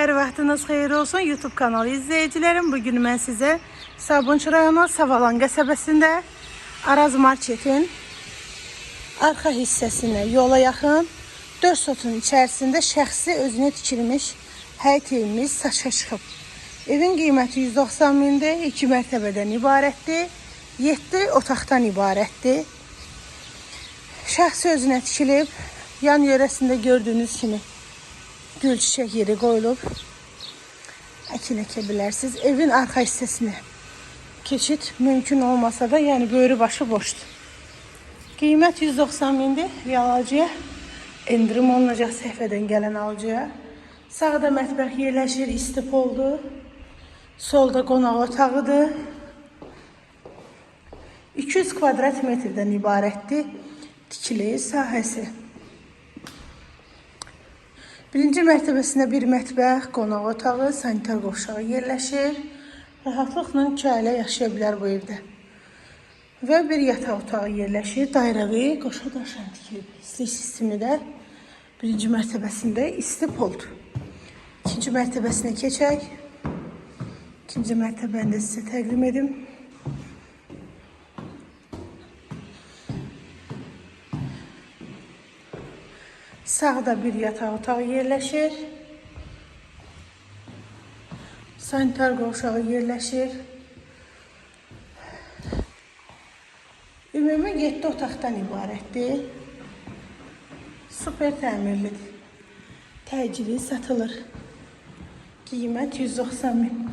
Hər vaxtınız xeyir olsun YouTube kanalı izləyicilərim. Bugün mən sizə Sabunçu rayonu Savalan qəsəbəsində Araz Marketin arxa hissəsinə yola yaxın 4 sotun içərisində şəxsi özünə tikilmiş həyət evimiz satışa çıxıb. Evin qiyməti 190 mindir, 2 mərtəbədən ibarətdir, 7 otaqdan ibarətdir. Şəxsi özünə tikilib, yan yörəsində gördüyünüz kimi gül çiçək yeri qoyulub, əkə bilərsiniz. Evin arxa hissəsinə keçid mümkün olmasa da, yəni böyrü başı boşdur. Qiymət 190 mindir. Real alıcıya endirim olunacaq səhvədən gələn alıcıya. Sağda mətbəx yerləşir, istipoldur. Solda qonaq otağıdır. 200 kvadrat metrdən ibarətdir tikili sahəsi. Birinci mərtəbəsində bir mətbəx, qonaq otağı, sanitar qovşağı yerləşir. Rahatlıqla 2 ailə yaşaya bilər bu evdə. Və bir yataq otağı yerləşir. Dairəvi, qoşa daşan tikilib. İstilik sistemi də birinci mərtəbəsində istipoldur. İkinci mərtəbəsinə keçək. İkinci mərtəbəni də sizə təqdim edim. Sağda bir yataq otağı yerləşir. Sanitar qovşağı yerləşir. Ümumi 7 otaqdan ibarətdir. Super təmirlidir. Təcili satılır. Qiymət 190 min.